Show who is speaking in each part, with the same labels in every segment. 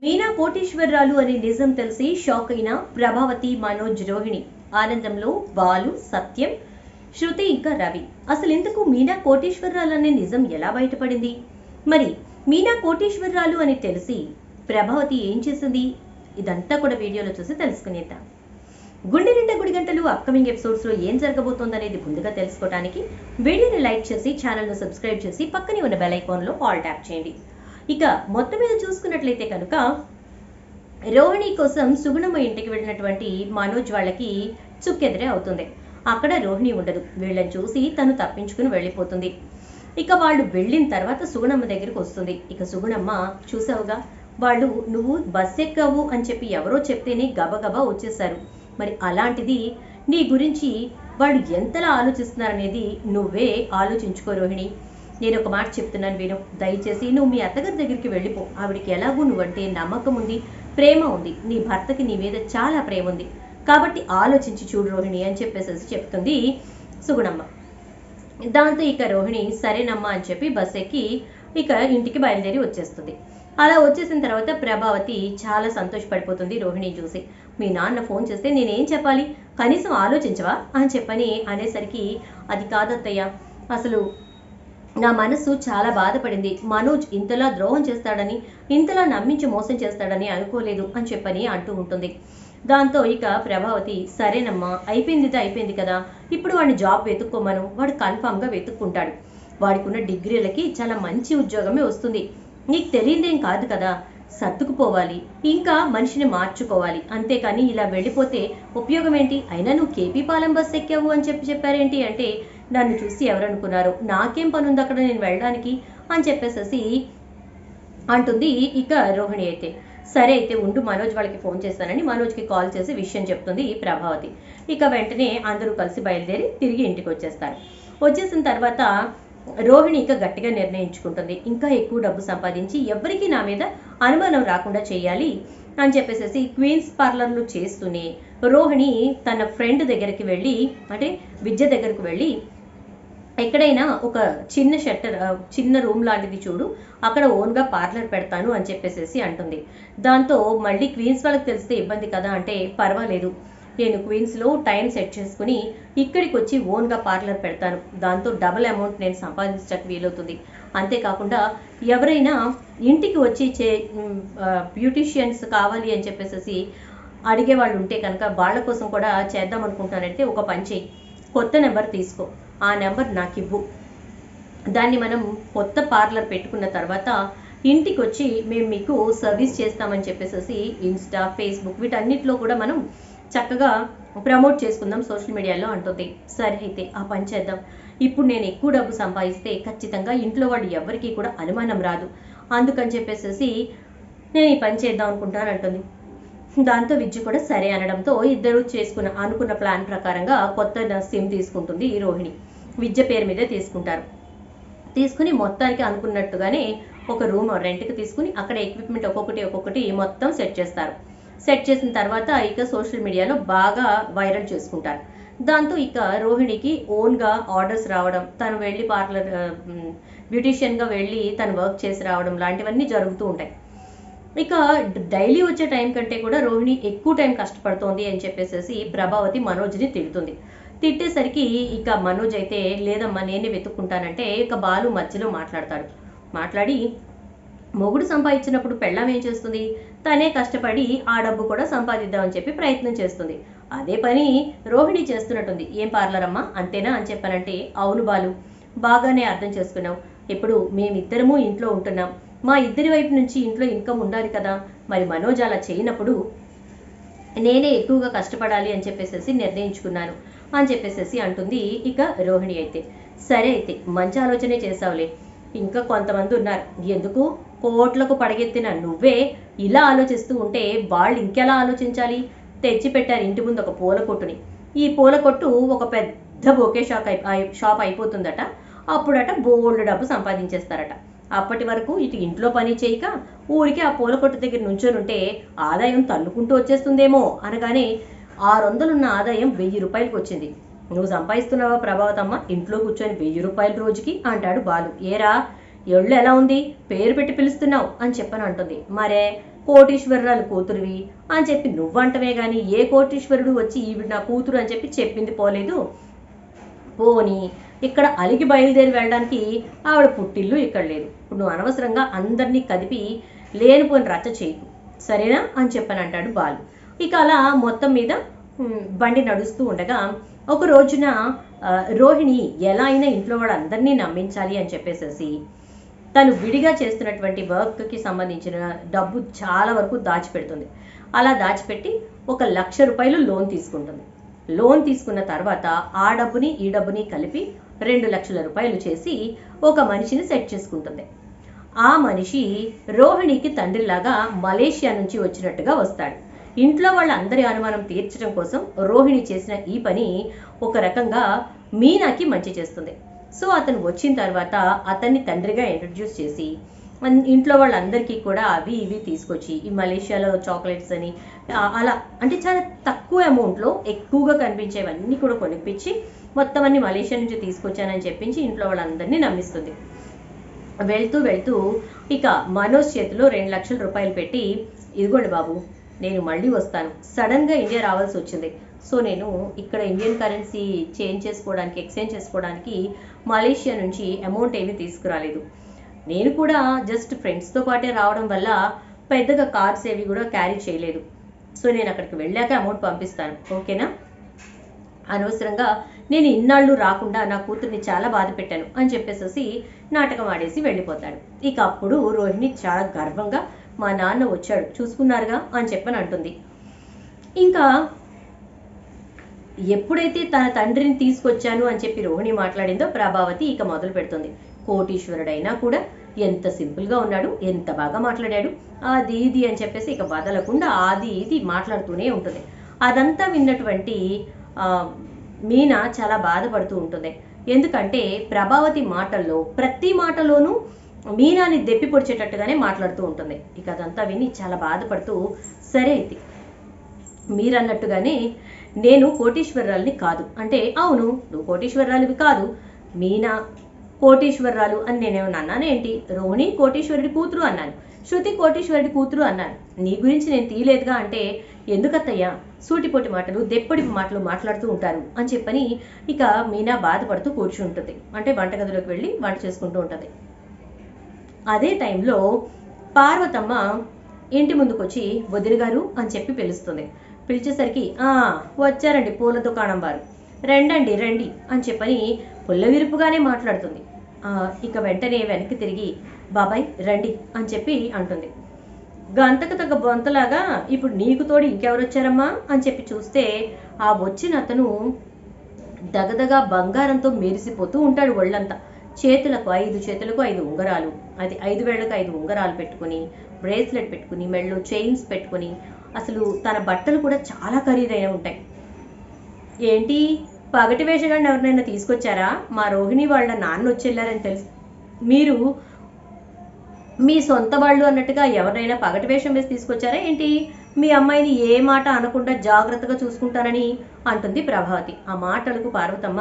Speaker 1: మీనా కోటీశ్వరరాలు అనే నిజం తెలిసి షాక్ అయిన ప్రభావతి, మనోజ్, రోహిణి. ఆనందంలో బాలు, సత్యం, శృతి ఇంకా రవి. అసలు ఇంతకు మీనా కోటీశ్వరరాలు అనే నిజం ఎలా బయటపడింది? మరి మీనా కోటీశ్వరరాలు అని తెలిసి ప్రభావతి ఏం చేసింది? ఇదంతా కూడా వీడియోలో చూసి తెలుసుకునేద్దాం. గుండె నిండా గుడి గంటలు అప్కమింగ్ ఎపిసోడ్స్ లో ఏం జరగబోతోందనేది ముందుగా తెలుసుకోవడానికి వీడియోని లైక్ చేసి ఛానల్ ను సబ్స్క్రైబ్ చేసి పక్కనే ఉన్న బెల్ ఐకాన్ లో ఆల్ ట్యాప్ చేయండి. ఇక మొత్తం మీద చూసుకున్నట్లయితే కనుక రోహిణి కోసం సుగుణమ్మ ఇంటికి వెళ్ళినటువంటి మనోజ్ వాళ్ళకి చుక్కెదిరే అవుతుంది. అక్కడ రోహిణి ఉండదు. వీళ్ళని చూసి తను తప్పించుకుని వెళ్ళిపోతుంది. ఇక వాళ్ళు వెళ్ళిన తర్వాత సుగుణమ్మ దగ్గరికి వస్తుంది. ఇక సుగుణమ్మ, చూసావుగా వాళ్ళు నువ్వు బస్ ఎక్కావు అని చెప్పి ఎవరో చెప్తేనే గబగబా వచ్చేసారు. మరి అలాంటిది నీ గురించి వాళ్ళు ఎంతలా ఆలోచిస్తున్నారనేది నువ్వే ఆలోచించుకో రోహిణి. నేను ఒక మాట చెప్తున్నాను విను. దయచేసి నువ్వు మీ అత్తగారి దగ్గరికి వెళ్ళిపో. ఆవిడికి ఎలాగూ నువ్వంటే నమ్మకం ఉంది, ప్రేమ ఉంది. నీ భర్తకి నీ మీద చాలా ప్రేమ ఉంది. కాబట్టి ఆలోచించి చూడు రోహిణి అని చెప్పేసి చెప్తుంది సుగుణమ్మ. దాంతో ఇక రోహిణి సరేనమ్మా అని చెప్పి బస్ ఎక్కి ఇక ఇంటికి బయలుదేరి వచ్చేస్తుంది. అలా వచ్చేసిన తర్వాత ప్రభావతి చాలా సంతోషపడిపోతుంది రోహిణి చూసి. మీ నాన్న ఫోన్ చేస్తే నేనేం చెప్పాలి, కనీసం ఆలోచించవా అని చెప్పని అనేసరికి, అది కాదత్తయ్య, అసలు నా మనసు చాలా బాధపడింది. మనోజ్ ఇంతలా ద్రోహం చేస్తాడని, ఇంతలా నమ్మించి మోసం చేస్తాడని అనుకోలేదు అని చెప్పని అంటూ ఉంటుంది. దాంతో ఇక ప్రభావతి, సరేనమ్మా, అయిపోయింది కదా, ఇప్పుడు వాడిని జాబ్ వెతుక్కోమను, వాడు కన్ఫామ్గా వెతుక్కుంటాడు. వాడికి ఉన్న డిగ్రీలకి చాలా మంచి ఉద్యోగమే వస్తుంది. నీకు తెలియదేం కాదు కదా, సర్దుకుపోవాలి, ఇంకా మనిషిని మార్చుకోవాలి. అంతేకాని ఇలా వెళ్ళిపోతే ఉపయోగం ఏంటి? అయినా నువ్వు కేపీ పాలెం బస్ ఎక్కావు అని చెప్పారేంటి అంటే, నన్ను చూసి ఎవరనుకున్నారు, నాకేం పని ఉంది అక్కడ నేను వెళ్ళడానికి అని చెప్పేసేసి అంటుంది ఇక రోహిణి. అయితే సరే అయితే ఉండు, మనోజ్ వాళ్ళకి ఫోన్ చేస్తానని మనోజ్కి కాల్ చేసి విషయం చెప్తుంది ప్రభావతి. ఇక వెంటనే అందరూ కలిసి బయలుదేరి తిరిగి ఇంటికి వచ్చేస్తారు. వచ్చేసిన తర్వాత రోహిణి ఇక గట్టిగా నిర్ణయించుకుంటుంది, ఇంకా ఎక్కువ డబ్బు సంపాదించి ఎవరికి నా మీద అనుమానం రాకుండా చేయాలి అని చెప్పేసి క్వీన్స్ పార్లర్లు చేస్తూనే రోహిణి తన ఫ్రెండ్ దగ్గరికి వెళ్ళి, అంటే విద్య దగ్గరకు వెళ్ళి, ఎక్కడైనా ఒక చిన్న షట్టర్, చిన్న రూమ్ లాంటిది చూడు, అక్కడ ఓన్గా పార్లర్ పెడతాను అని చెప్పేసి అంటుంది. దాంతో మళ్ళీ క్వీన్స్ వాళ్ళకి తెలిస్తే ఇబ్బంది కదా అంటే, పర్వాలేదు, నేను క్వీన్స్లో టైం సెట్ చేసుకుని ఇక్కడికి వచ్చి ఓన్గా పార్లర్ పెడతాను. దాంతో డబుల్ అమౌంట్ నేను సంపాదించడానికి వీలవుతుంది. అంతేకాకుండా ఎవరైనా ఇంటికి వచ్చి బ్యూటీషియన్స్ కావాలి అని చెప్పేసి అడిగే వాళ్ళు ఉంటే కనుక వాళ్ళ కోసం కూడా చేద్దాం అనుకుంటానంటే, ఒక పని చేయి, కొత్త నెంబర్ తీసుకో, ఆ నెంబర్ నాకు ఇవ్వు. దాన్ని మనం కొత్త పార్లర్ పెట్టుకున్న తర్వాత ఇంటికి వచ్చి మేము మీకు సర్వీస్ చేస్తామని చెప్పేసి ఇన్స్టా, ఫేస్బుక్ వీటన్నిటిలో కూడా మనం చక్కగా ప్రమోట్ చేసుకుందాం సోషల్ మీడియాలో అంటుంది. సరే అయితే ఆ పని చేద్దాం. ఇప్పుడు నేను ఎక్కువ డబ్బు సంపాదిస్తే ఖచ్చితంగా ఇంట్లో వాళ్ళు ఎవరికి కూడా అనుమానం రాదు. అందుకని చెప్పేసి నేను ఈ పని చేద్దాం అనుకుంటాను అంటుంది. దాంతో విద్య కూడా సరే అనడంతో ఇద్దరు అనుకున్న ప్లాన్ ప్రకారంగా కొత్త సిమ్ తీసుకుంటుంది ఈ రోహిణి. విద్య పేరు మీదే తీసుకుంటారు. తీసుకుని మొత్తానికి అనుకున్నట్టుగానే ఒక రూమ్ రెంట్కి తీసుకుని అక్కడ ఎక్విప్మెంట్ ఒక్కొక్కటి మొత్తం సెట్ చేస్తారు. సెట్ చేసిన తర్వాత ఇక సోషల్ మీడియాలో బాగా వైరల్ చేసుకుంటారు. దాంతో ఇక రోహిణికి ఓన్గా ఆర్డర్స్ రావడం, తను వెళ్ళి పార్లర్ బ్యూటీషియన్గా వెళ్ళి తను వర్క్ చేసి రావడం లాంటివన్నీ జరుగుతూ ఉంటాయి. ఇక డైలీ వచ్చే టైం కంటే కూడా రోహిణి ఎక్కువ టైం కష్టపడుతోంది అని చెప్పేసి ప్రభావతి మనోజ్ని తిడుతుంది. తిట్టేసరికి ఇక మనోజ్ అయితే, లేదమ్మా నేనే వెతుక్కుంటానంటే, ఇక బాలు మధ్యలో మాట్లాడి మొగుడు సంపాదించినప్పుడు పెళ్ళాం ఏం చేస్తుంది, తనే కష్టపడి ఆ డబ్బు కూడా సంపాదిద్దామని చెప్పి ప్రయత్నం చేస్తుంది. అదే పని రోహిణి చేస్తున్నట్టుంది. ఏం పార్లర్ అమ్మా, అంతేనా అని చెప్పానంటే, అవును బాలు, బాగానే అర్థం చేసుకున్నావు. ఇప్పుడు మేమిద్దరము ఇంట్లో ఉంటున్నాం, మా ఇద్దరి వైపు నుంచి ఇంట్లో ఇన్కమ్ ఉండాలి కదా, మరి మనోజ్ అలా చేయనప్పుడు నేనే ఎక్కువగా కష్టపడాలి అని చెప్పేసి నిర్ణయించుకున్నాను అని చెప్పేసి అంటుంది ఇక రోహిణి. అయితే సరే అయితే మంచి ఆలోచనే చేసావులే, ఇంకా కొంతమంది ఉన్నారు, ఎందుకు కోట్లకు పడగెత్తిన నువ్వే ఇలా ఆలోచిస్తూ ఉంటే వాళ్ళు ఇంకెలా ఆలోచించాలి? తెచ్చిపెట్టారు ఇంటి ముందు ఒక పూల కొట్టుని. ఈ పూల కొట్టు ఒక పెద్ద బొకే షాప్ అయిపోతుందట. అప్పుడట బోల్డ్ డబ్బు సంపాదించేస్తారట. అప్పటి వరకు ఇటు ఇంట్లో పని చేయక ఊరికి ఆ పూల కొట్టు దగ్గర నుంచొని ఉంటే ఆదాయం తల్లుకుంటూ వచ్చేస్తుందేమో అనగానే 600 ఉన్న ఆదాయం 1000 రూపాయలకు వచ్చింది. నువ్వు సంపాదిస్తున్నావా ప్రభావతమ్మ, ఇంట్లో కూర్చొని 1000 రూపాయలు రోజుకి అంటాడు బాలు. ఏరా ఎళ్ళు ఎలా ఉంది, పేరు పెట్టి పిలుస్తున్నావు అని చెప్పని అంటుంది. మరే కోటీశ్వరరాలు కూతురువి అని చెప్పి నువ్వంటవే గాని ఏ కోటీశ్వరుడు వచ్చి ఈవిడ నా కూతురు అని చెప్పి చెప్పింది పోలేదు. పోని ఇక్కడ అలిగి బయలుదేరి వెళ్ళడానికి ఆవిడ పుట్టిల్లు ఇక్కడ లేదు. ఇప్పుడు నువ్వు అనవసరంగా అందరినీ కదిపి లేనిపోని రచ్చ చేయకు, సరేనా అని చెప్పని అంటాడు బాలు. ఇక అలా మొత్తం మీద బండి నడుస్తూ ఉండగా ఒక రోజున రోహిణి ఎలా అయినా ఇంట్లో వాళ్ళందరినీ నమ్మించాలి అని చెప్పేసేసి తను విడిగా చేస్తున్నటువంటి వర్క్కి సంబంధించిన డబ్బు చాలా వరకు దాచిపెడుతుంది. అలా దాచిపెట్టి 1,00,000 రూపాయలు లోన్ తీసుకుంటుంది. లోన్ తీసుకున్న తర్వాత ఆ డబ్బుని ఈ డబ్బుని కలిపి 2,00,000 రూపాయలు చేసి ఒక మనిషిని సెట్ చేసుకుంటుంది. ఆ మనిషి రోహిణికి తండ్రిలాగా మలేషియా నుంచి వచ్చినట్టుగా వస్తాడు. ఇంట్లో వాళ్ళందరి అనుమానం తీర్చడం కోసం రోహిణి చేసిన ఈ పని ఒక రకంగా మీనాకి మంచి చేస్తుంది. సో అతను వచ్చిన తర్వాత అతన్ని తండ్రిగా ఇంట్రడ్యూస్ చేసి ఇంట్లో వాళ్ళందరికీ కూడా అవి ఇవి తీసుకొచ్చి ఈ మలేషియాలో చాక్లెట్స్ అని అలా అంటే చాలా తక్కువ అమౌంట్లో ఎక్కువగా కనిపించేవన్నీ కూడా కొనిపించి మొత్తం అన్ని మలేషియా నుంచి తీసుకొచ్చానని చెప్పించి ఇంట్లో వాళ్ళందరినీ నమ్మిస్తుంది. వెళ్తూ వెళ్తూ ఇక మనోజ్ చేతిలో 2,00,000 రూపాయలు పెట్టి, ఇదిగోండి బాబు, నేను మళ్ళీ వస్తాను, సడన్గా ఇండియా రావాల్సి వచ్చింది, సో నేను ఇక్కడ ఇండియన్ కరెన్సీ ఎక్స్చేంజ్ చేసుకోవడానికి మలేషియా నుంచి అమౌంట్ ఏమీ తీసుకురాలేదు. నేను కూడా జస్ట్ ఫ్రెండ్స్తో పాటే రావడం వల్ల పెద్దగా కార్డ్స్ ఏవి కూడా క్యారీ చేయలేదు. సో నేను అక్కడికి వెళ్ళాక అమౌంట్ పంపిస్తాను, ఓకేనా? అనవసరంగా నేను ఇన్నాళ్ళు రాకుండా నా కూతుర్ని చాలా బాధ పెట్టాను అని చెప్పేసి నాటకం ఆడేసి వెళ్ళిపోతాడు. ఇక అప్పుడు రోహిణి చాలా గర్వంగా మా నాన్న వచ్చాడు చూసుకున్నారుగా అని చెప్పని అంటుంది. ఇంకా ఎప్పుడైతే తన తండ్రిని తీసుకొచ్చాను అని చెప్పి రోహిణి మాట్లాడిందో ప్రభావతి ఇక మొదలు పెడుతుంది. కోటీశ్వరుడైనా కూడా ఎంత సింపుల్గా ఉన్నాడు, ఎంత బాగా మాట్లాడాడు, అది ఇది అని చెప్పేసి ఇక వదలకుండా అది ఇది మాట్లాడుతూనే ఉంటుంది. అదంతా విన్నటువంటి మీనా చాలా బాధపడుతూ ఉంటుంది. ఎందుకంటే ప్రభావతి మాటల్లో ప్రతి మాటలోనూ మీనాని దెప్పి పొడిచేటట్టుగానే మాట్లాడుతూ ఉంటుంది. ఇక అదంతా విని చాలా బాధపడుతూ, సరే అయితే మీరన్నట్టుగానే నేను కోటీశ్వరరాల్ని కాదు అంటే, అవును నువ్వు కోటీశ్వరరాలివి కాదు, మీనా కోటీశ్వరరాలు అని నేనేమన్నా అన్నానేంటి? రోహిణి కోటీశ్వరుడి కూతురు అన్నాను, శృతి కోటీశ్వరుడి కూతురు అన్నాను, నీ గురించి నేను తీయలేదుగా అంటే, ఎందుకత్తయ్యా సూటిపోటి మాటలు దెప్పటి మాటలు మాట్లాడుతూ ఉంటారు అని చెప్పని ఇక మీనా బాధపడుతూ కూర్చుంటుంది. అంటే వంటగదిలోకి వెళ్ళి వంట చేసుకుంటూ ఉంటుంది. అదే టైంలో పార్వతమ్మ ఇంటి ముందుకు వచ్చి వదిన గారు అని చెప్పి పిలుస్తుంది. పిలిచేసరికి వచ్చారండి పూల దుకాణం వారు, రండి రండి అని చెప్పని పుల్లవిరుపుగానే మాట్లాడుతుంది. ఇక వెంటనే వెనక్కి తిరిగి బాబాయ్ రండి అని చెప్పి అంటుంది. గంతకు తగ్గ బొంతలాగా ఇప్పుడు నీకు తోడు ఇంకెవరు వచ్చారమ్మా అని చెప్పి చూస్తే ఆ వచ్చిన అతను దగదగా బంగారంతో మెరిసిపోతూ ఉంటాడు ఒళ్ళంతా. చేతులకు 5 ఉంగరాలు, అది 5 వేళ్లకు 5 ఉంగరాలు పెట్టుకుని, బ్రేస్లెట్ పెట్టుకుని, మెళ్ళు చైన్స్ పెట్టుకుని, అసలు తన బట్టలు కూడా చాలా ఖరీదైన ఉంటాయి. ఏంటి పగటి వేషగాడిని ఎవరినైనా తీసుకొచ్చారా? మా రోహిణి వాళ్ళ నాన్న వచ్చేళ్ళారని తెలుసు, మీరు మీ సొంత వాళ్ళు అన్నట్టుగా ఎవరినైనా పగటి వేషం వేసి తీసుకొచ్చారా ఏంటి? మీ అమ్మాయిని ఏ మాట అనకుండా జాగ్రత్తగా చూసుకుంటానని అంటుంది ప్రభావతి. ఆ మాటలకు పార్వతమ్మ,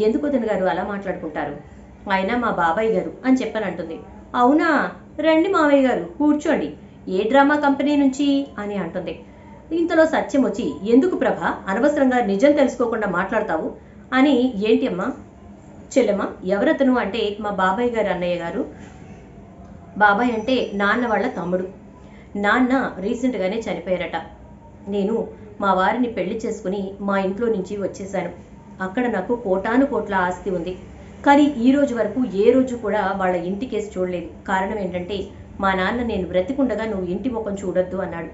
Speaker 1: ఎందుకు వదిన గారు అలా మాట్లాడుకుంటారు, ఆయన మా బాబాయ్ గారు అని చెప్పని అంటుంది. అవునా, రండి మావయ్య గారు కూర్చోండి, ఏ డ్రామా కంపెనీ నుంచి అని అంటుంది. ఇంతలో సత్యం వచ్చి, ఎందుకు ప్రభ అనవసరంగా నిజం తెలుసుకోకుండా మాట్లాడతావు అని, ఏంటి అమ్మా చెల్లెమ్మ ఎవరతను అంటే, మా బాబాయ్ గారు అన్నయ్య గారు. బాబాయ్ అంటే నాన్న వాళ్ళ తమ్ముడు. నాన్న రీసెంట్గానే చనిపోయారట. నేను మా వారిని పెళ్లి చేసుకుని మా ఇంట్లో నుంచి వచ్చేసాను. అక్కడ నాకు కోటాను కోట్ల ఆస్తి ఉంది. కానీ ఈ రోజు వరకు ఏ రోజు కూడా వాళ్ళ ఇంటి కేసు చూడలేదు. కారణం ఏంటంటే మా నాన్న నేను బ్రతికుండగా నువ్వు ఇంటి ముఖం చూడొద్దు అన్నాడు.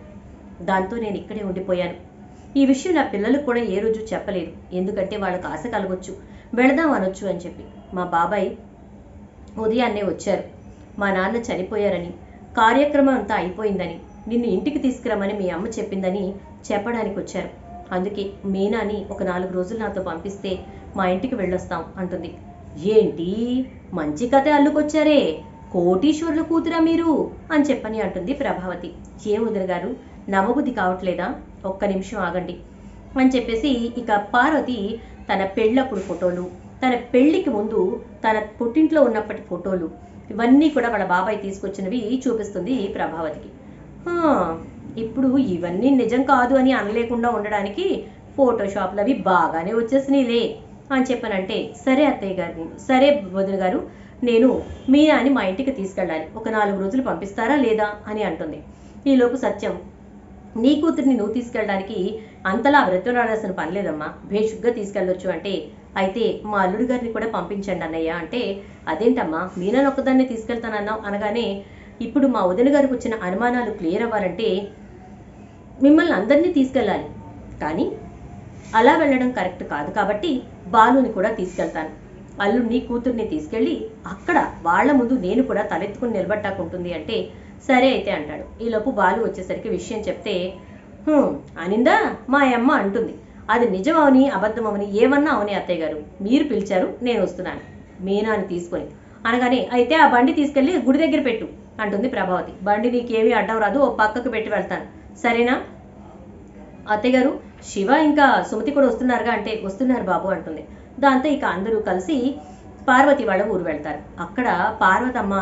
Speaker 1: దాంతో నేను ఇక్కడే ఉండిపోయాను. ఈ విషయం నా పిల్లలకు కూడా ఏ రోజు చెప్పలేదు, ఎందుకంటే వాళ్ళకు ఆశ కలగొచ్చు, వెళదాం అనొచ్చు అని చెప్పి. మా బాబాయ్ ఉదయాన్నే వచ్చారు. మా నాన్న చనిపోయారని, కార్యక్రమం అంతా అయిపోయిందని, నిన్ను ఇంటికి తీసుకురమ్మని మీ అమ్మ చెప్పిందని చెప్పడానికి వచ్చారు. అందుకే మీనాని ఒక 4 రోజులు నాతో పంపిస్తే మా ఇంటికి వెళ్ళొస్తాం అంటుంది. ఏంటి మంచి కథ అల్లుకొచ్చారే, కోటీశ్వరుల కూతురా మీరు అని చెప్పని అంటుంది ప్రభావతి. ఏం వదిన గారు నమ్మబుద్ధి కావట్లేదా, ఒక్క నిమిషం ఆగండి అని చెప్పేసి ఇక పార్వతి తన పెళ్ళప్పుడు ఫోటోలు, తన పెళ్లికి ముందు తన పుట్టింట్లో ఉన్నప్పటి ఫోటోలు, ఇవన్నీ కూడా వాళ్ళ బాబాయ్ తీసుకొచ్చినవి చూపిస్తుంది ప్రభావతికి. "హా, ఇప్పుడు ఇవన్నీ నిజం కాదు అని అనలేకుండా ఉండడానికి ఫోటోషాప్లు అవి బాగానే వచ్చేసినాయిలే" అని చెప్పానంటే, "సరే అత్తయ్య గారు, సరే వదిన గారు, నేను మీనాని మా ఇంటికి తీసుకెళ్ళాలి, ఒక 4 రోజులు పంపిస్తారా లేదా" అని అంటుంది. ఈలోపు సత్యం, "నీ కూతుర్ని నువ్వు తీసుకెళ్ళడానికి అంతలా వ్రతరాడాల్సిన పని లేదమ్మా, భేషుగ్గా తీసుకెళ్ళొచ్చు" అంటే, "అయితే మా అల్లుడు గారిని కూడా పంపించండి అన్నయ్య" అంటే, "అదేంటమ్మా, మీనాను ఒక్కదాన్ని తీసుకెళ్తానన్నావు" అనగానే, "ఇప్పుడు మా వదిన గారికి వచ్చిన అనుమానాలు క్లియర్ అవ్వాలంటే మిమ్మల్ని అందరినీ తీసుకెళ్ళాలి, కానీ అలా వెళ్ళడం కరెక్ట్ కాదు, కాబట్టి బాలుని కూడా తీసుకెళ్తాను. అల్లుడిని కూతుర్ని తీసుకెళ్ళి అక్కడ వాళ్ళ ముందు నేను కూడా తలెత్తుకుని నిలబట్టాకుంటుంది" అంటే, "సరే అయితే" అంటాడు. ఈలోపు బాలు వచ్చేసరికి విషయం చెప్తే, అనిందా మా అమ్మ అంటుంది, "అది నిజమవని అబద్ధమవని ఏమన్నా అవని అత్తయ్య గారు, మీరు పిలిచారు, నేను వస్తున్నాను మీనాని తీసుకొని" అనగానే, "అయితే ఆ బండి తీసుకెళ్ళి గుడి దగ్గర పెట్టు" అంటుంది ప్రభావతి. "బండి నీకేమీ అడ్డం రాదు, ఓ పక్కకు పెట్టి వెళ్తాను, సరేనా అత్తయ్య గారు? శివ ఇంకా సుమతి కూడా వస్తున్నారుగా" అంటే, "వస్తున్నారు బాబు" అంటుంది. దాంతో ఇక అందరూ కలిసి పార్వతి వాళ్ళ ఊరు వెళ్తారు. అక్కడ పార్వతమ్మ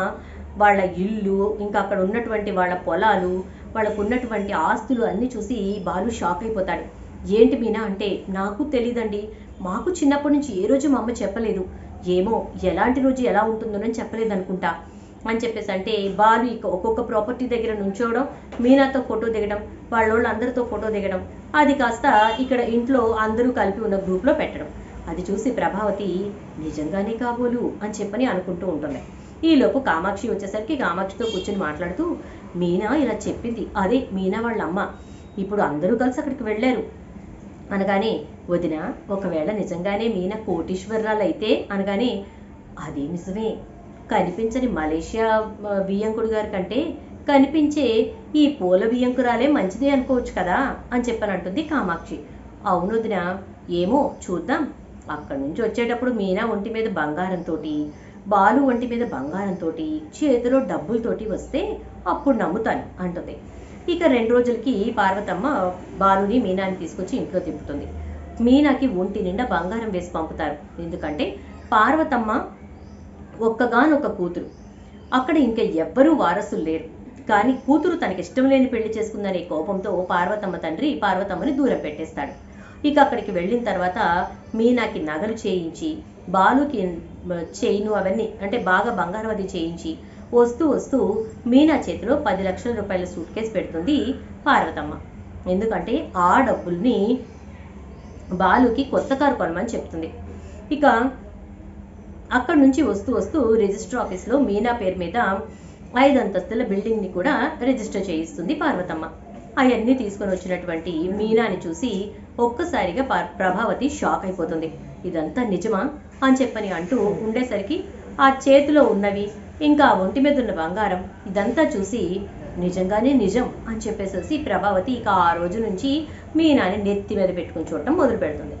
Speaker 1: వాళ్ళ ఇల్లు, ఇంకా అక్కడ ఉన్నటువంటి వాళ్ళ పొలాలు, వాళ్ళకు ఉన్నటువంటి ఆస్తులు అన్నీ చూసి బాలు షాక్ అయిపోతాడు. "ఏంటి మీనా" అంటే, "నాకు తెలీదండి, మాకు చిన్నప్పటి నుంచి ఏ రోజు మా అమ్మ చెప్పలేదు, ఏమో ఎలాంటి రోజు ఎలా ఉంటుందోనని చెప్పలేదు అనుకుంటా" అని చెప్పేసి అంటే, బాలు ఇక ఒక్కొక్క ప్రాపర్టీ దగ్గర నుంచోవడం, మీనాతో ఫోటో దిగడం, వాళ్ళోళ్ళు అందరితో ఫోటో దిగడం, అది కాస్త ఇక్కడ ఇంట్లో అందరూ కలిపి ఉన్న గ్రూప్లో పెట్టడం. అది చూసి ప్రభావతి, "నిజంగానే కాబోలు" అని చెప్పని అనుకుంటూ ఉంటుంది. ఈలోపు కామాక్షి వచ్చేసరికి కామాక్షితో కూర్చొని మాట్లాడుతూ, "మీనా ఇలా చెప్పింది, అదే మీనా వాళ్ళ అమ్మ, ఇప్పుడు అందరూ కలిసి అక్కడికి వెళ్ళారు" అనగానే, "వదిన, ఒకవేళ నిజంగానే మీనా కోటీశ్వరరాలు అయితే" అనగానే, "అది నిజమే, కనిపించని మలేషియా బియ్యంకుడు గారి కంటే కనిపించే ఈ పూల బియ్యంకురాలే మంచిది అనుకోవచ్చు కదా" అని చెప్పనంటుంది కామాక్షి. "అవును వదిన, ఏమో చూద్దాం, అక్కడి నుంచి వచ్చేటప్పుడు మీనా ఒంటి మీద బంగారంతో, బాలు ఒంటి మీద బంగారంతో, చేతిలో డబ్బులతోటి వస్తే అప్పుడు నమ్ముతాను" అంటుంది. ఇక 2 రోజులకి పార్వతమ్మ బాలుని మీనాని తీసుకొచ్చి ఇంట్లో తిప్పుతుంది. మీనాకి ఒంటి నిండా బంగారం వేసి పంపుతారు. ఎందుకంటే పార్వతమ్మ ఒక్కగానొక్క కూతురు, అక్కడ ఇంకా ఎవ్వరూ వారసులు లేరు, కానీ కూతురు తనకి ఇష్టం లేని పెళ్లి చేసుకుందనే కోపంతో పార్వతమ్మ తండ్రి పార్వతమ్మని దూరం పెట్టేస్తాడు. ఇక అక్కడికి వెళ్ళిన తర్వాత మీనాకి నగలు చేయించి, బాలుకి చైను అవన్నీ అంటే బాగా బంగారం అది చేయించి, వస్తూ వస్తూ మీనా చేతిలో 10 లక్షల రూపాయల సూట్ కేసు పెడుతుంది పార్వతమ్మ. ఎందుకంటే ఆ డబ్బుల్ని బాలుకి కొత్త కారు కొనమని చెప్తుంది. ఇక అక్కడి నుంచి వస్తూ వస్తూ రిజిస్టర్ ఆఫీస్లో మీనా పేరు మీద 5 అంతస్తుల బిల్డింగ్ని కూడా రిజిస్టర్ చేయిస్తుంది పార్వతమ్మ. అవన్నీ తీసుకొని వచ్చినటువంటి మీనాని చూసి ఒక్కసారిగా ప్రభావతి షాక్ అయిపోతుంది. "ఇదంతా నిజమా" అని చెప్పని అంటూ ఉండేసరికి ఆ చేతిలో ఉన్నవి, ఇంకా ఒంటి మీద ఉన్న బంగారం, ఇదంతా చూసి నిజంగానే నిజం అని చెప్పేసి ప్రభావతి ఇక ఆ రోజు నుంచి మీనాని నెత్తి మీద పెట్టుకుని చూడటం మొదలు పెడుతుంది.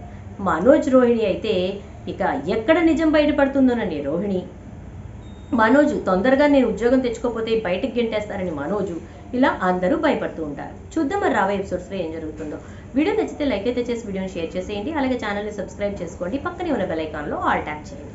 Speaker 1: మనోజ్ రోహిణి అయితే ఇక ఎక్కడ నిజం బయటపడుతుందోనని రోహిణి, మనోజు తొందరగా నేను ఉద్యోగం తెచ్చుకోకపోతే బయటకు గెంటేస్తారని మనోజు, ఇలా అందరూ భయపడుతూ ఉంటారు. చూద్దాం మరి రాబోయే ఎపిసోడ్స్లో ఏం జరుగుతుందో. వీడియో నచ్చితే లైక్ అయితే చేసి వీడియోని షేర్ చేసేయండి. అలాగే ఛానల్ని సబ్స్క్రైబ్ చేసుకోండి. పక్కనే ఉన్న బెల్ ఐకాన్లో ఆల్ ట్యాప్ చేయండి.